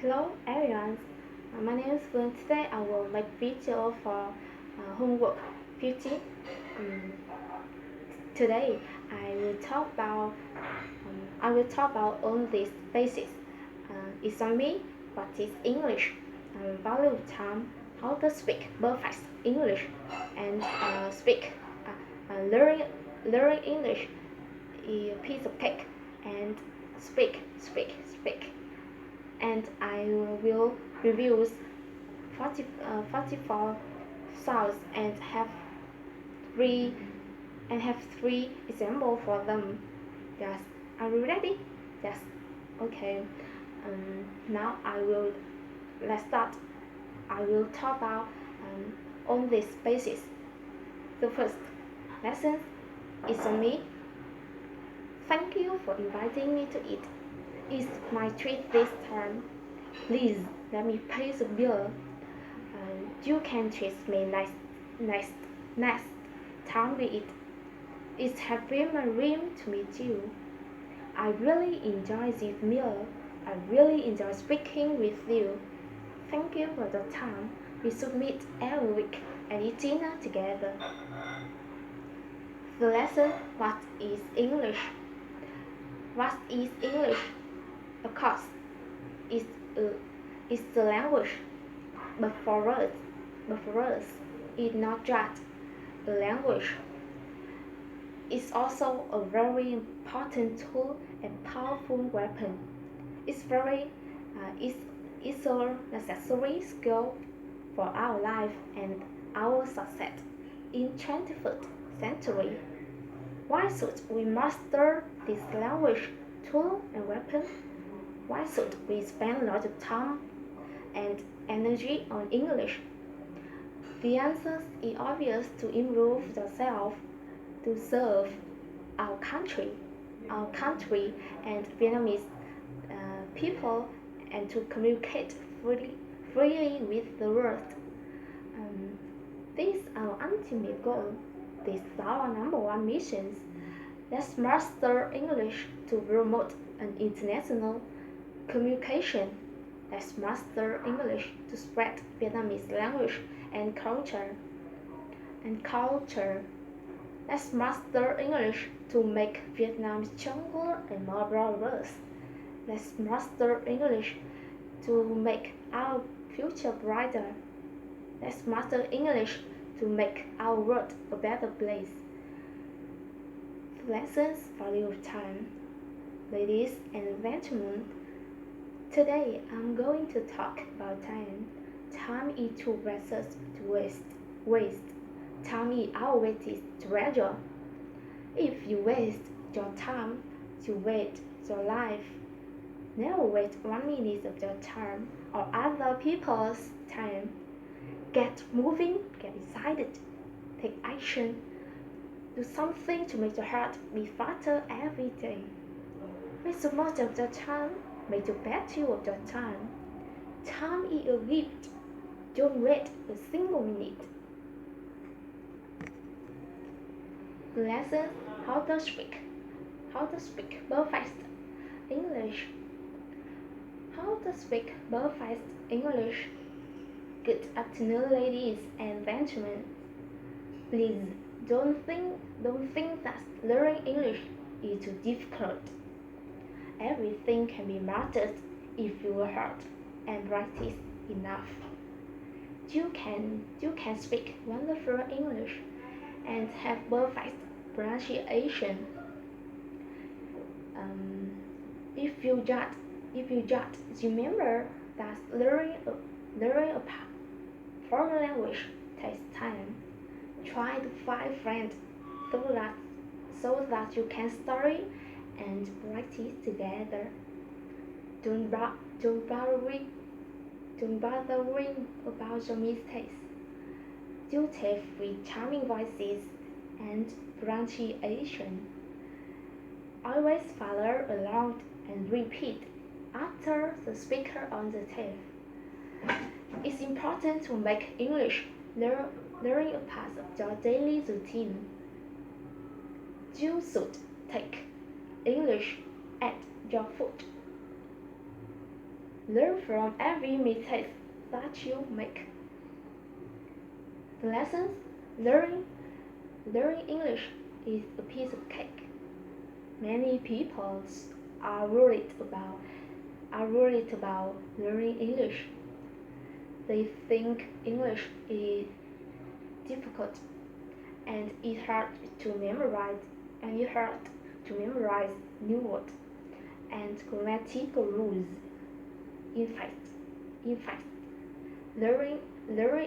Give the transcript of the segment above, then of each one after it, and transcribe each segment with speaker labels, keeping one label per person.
Speaker 1: Hello everyone, my name is Fern. Today I will make video for homework 15. Um, Today I will talk about all these basics. It's on me. What is English? Value time. How to speak perfect English and speak. Learning English is a piece of cake and speak. And I will review 44 songs three and have three examples for them. Yes, are you ready? Yes. Okay. Now let's start. I will talk about on this basis. The first lesson is on me. Thank you for inviting me to eat. It's my treat this time. Please let me pay the bill. You can treat me next, next time we eat. It has been a dream to meet you. I really enjoy this meal. I really enjoy speaking with you. Thank you for the time. We should meet every week and eat dinner together. The lesson, what is English? What is English? Of course, it's, uh, it's the language. But for us, it's not just a language. It's also a very important tool and powerful weapon. It's a necessary skill for our life and our success in 21st century. Why should we master this language, tool, and weapon? Why should we spend a lot of time and energy on English? The answer is obvious: to improve yourself, to serve our country, and Vietnamese people, and to communicate freely with the world. This is our ultimate goal. This is our number one mission. Let's master English to promote an international communication. Let's master English to spread Vietnamese language and culture. Let's master English to make Vietnam stronger and more prosperous. Let's master English to make our future brighter. Let's master English to make our world a better place. Lessons, value of time. Ladies and gentlemen, today I'm going to talk about time. Time is too precious to waste. Time is our greatest treasure. If you waste your time, you waste your life. Never waste 1 minute of your time or other people's time. Get moving, get excited, take action. Do something to make your heart beat faster every day. Make the most of your time, make the best use of your time. Time is a gift. Don't wait a single minute. Lesson, how to speak perfect English. How to speak perfect English. Good afternoon, ladies and gentlemen. Please don't think that learning English is too difficult. Everything can be mastered if you work hard and practice enough. You can speak wonderful English and have perfect pronunciation. If you just remember that learning a foreign language takes time. Try to find friends so that you can study and practice together. Don't bother worrying about your mistakes. You have with charming voices and pronunciation. Always follow along and repeat after the speaker on the tape. It's important to make English learning a part of your daily routine. You should take English at your foot. Learn from every mistake that you make. The lessons, learning English is a piece of cake. Many people are worried about learning English. They think English is difficult and it's hard to memorize new words and grammatical rules. In fact, learning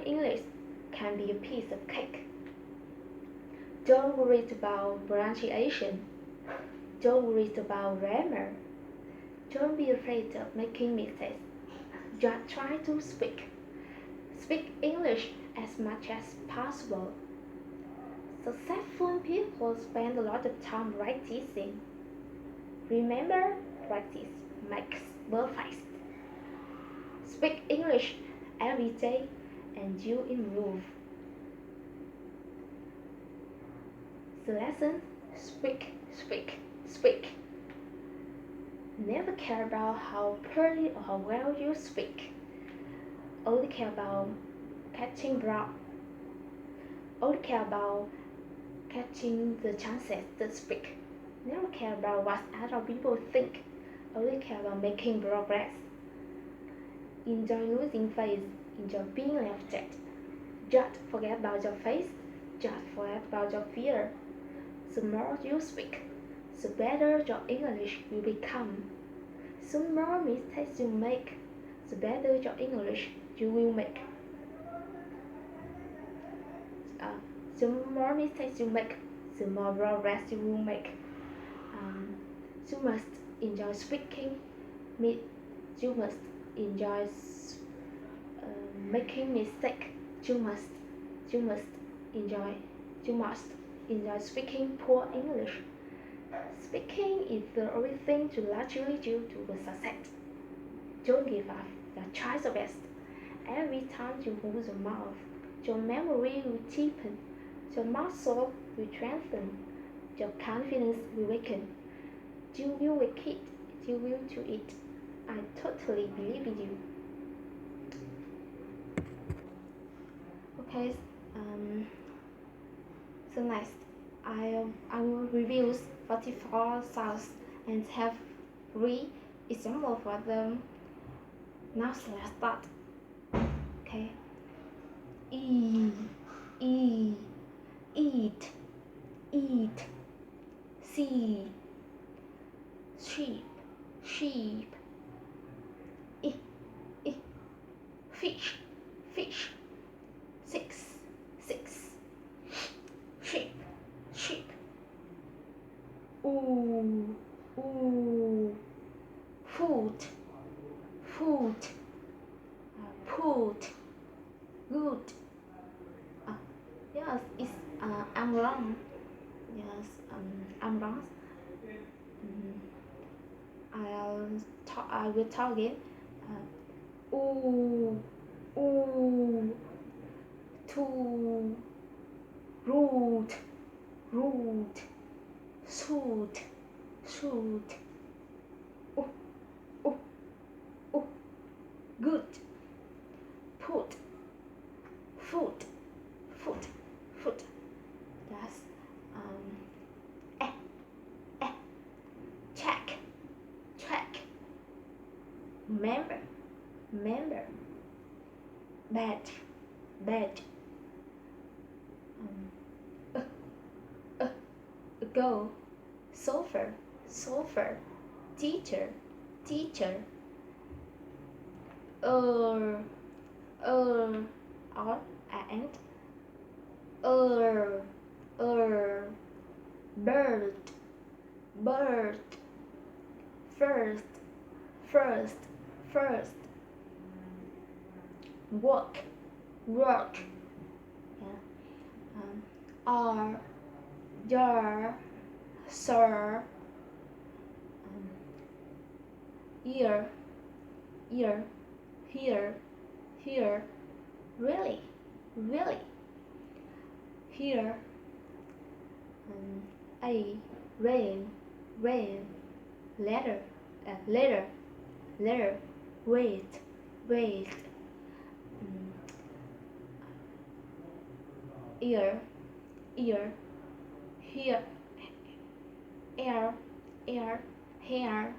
Speaker 1: English can be a piece of cake. Don't worry about pronunciation. Don't worry about grammar. Don't be afraid of making mistakes. Just try to speak. Speak English as much as possible. Successful people spend a lot of time practicing. Remember, practice makes perfect. Speak English every day and you improve. The lesson, speak. Never care about how pretty or how well you speak. Only care about catching the chances to speak. Never care about what other people think. Only care about making progress. Enjoy losing face. Enjoy being left. Just forget about your face. Just forget about your fear. The more you speak, the better your English will become. The more mistakes you make, the better your English you will make. The more mistakes you make, the more progress you will make. You must enjoy speaking. You must enjoy making mistakes. You must enjoy speaking poor English. Speaking is the only thing to largely lead you to success. Don't give up. Try your best. Every time you move your mouth, your memory will deepen, your muscle will strengthen, your confidence will weaken. You will make it. You will do it. I totally believe in you. Okay. So next, I will review 44 sounds and have 3 examples for them. Now let's start. Okay. Eat, see, sheep, fish, six, sheep, ooh, food, put, good. Yes, I'm wrong. Yes, I'm wrong. I will talk again. Ooh, to, root, suit, oh, good, put, foot. That's check, member, bed, go, sofa, teacher, or and bird, first, work, yeah. Are, your, sir, ear, here, really, here, a, rain, letter, wait, wait. Ear, ear, here, air, air, hair,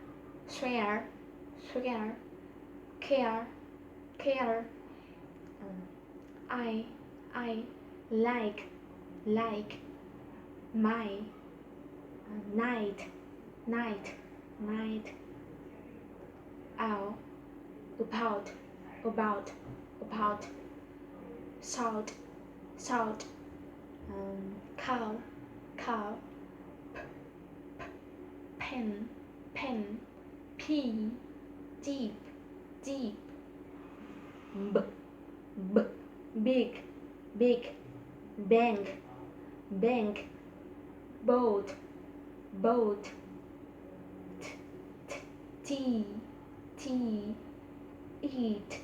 Speaker 1: swear, swear, care, care. I, I, like, like, my, night, night, night. Owl, about, about, about. Salt, salt. Cow, cow. Pen, pen. Pea, deep, deep. B, b, big, big. Bank, bank. Boat, boat. Tea, tea. Eat,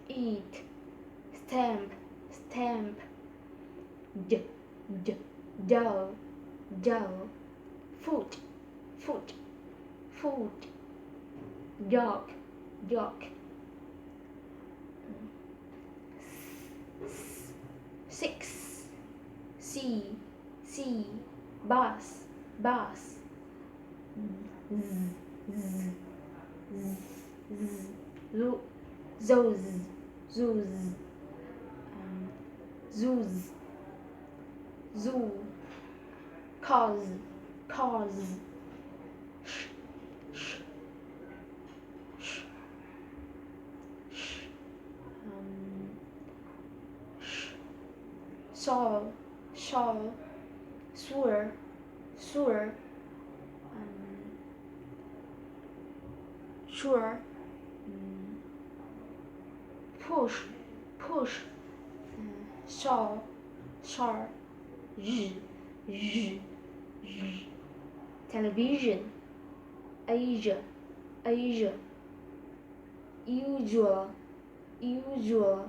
Speaker 1: eat. Stamp, stamp. D, d, dough, dough. Foot, foot, foot. Dog, dog. Six, C, C. Bus, bus. Z, z, z, z. Zoos, zoos. Zoos, zoo. Cause, cause. Sh, sh, sh, sh. Sh. Shawl, shawl. Sewer, sewer. Sure. Push, push. Shawl, shawl. Z, z, z. Television, Asia, Asia. Usual, usual.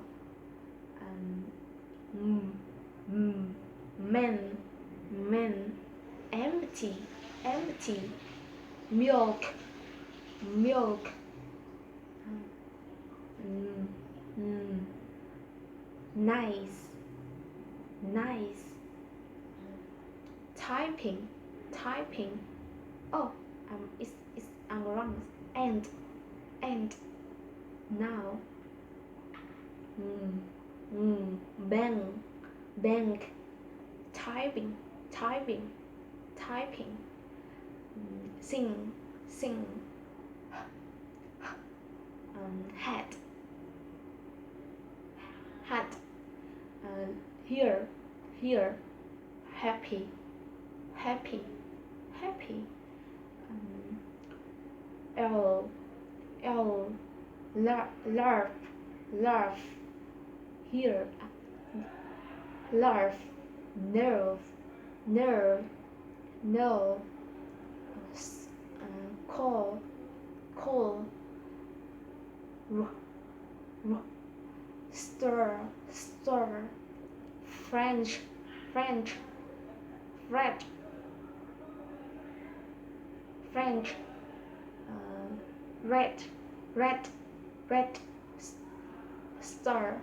Speaker 1: Men, men. Empty, empty. Milk, milk. Nice, nice. Typing, typing. Oh, it's I'm wrong. And now. Bank, bank. Typing, typing, typing. Sing, sing. Hat, hat. Here, here. Happy, happy, happy. L, L. Laugh, laugh. Here. Laugh. Nerve, nerve. No. Call, call. Stir, stir. French, French. French, French. Red, red, red. Star.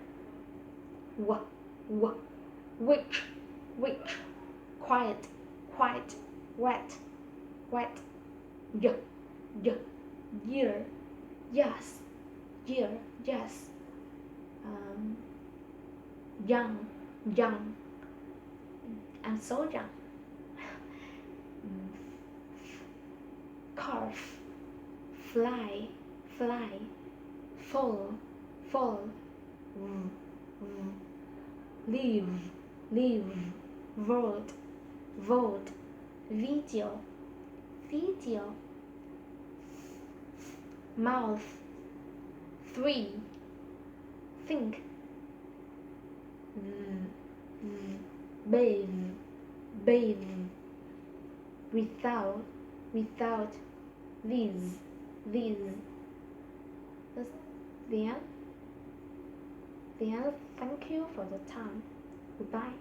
Speaker 1: Which, which. Quiet, quiet. Wet, wet. Y, year. Yes, year. Yes. Young, young. I'm so young. Carve, fly, fly. Fall, fall. Leave, leave. Vote, vote. Video, video. Mouth, three. Think. Bathe, bathe. Without, without. These, these. That's the end. The end. Thank you for the time. Goodbye.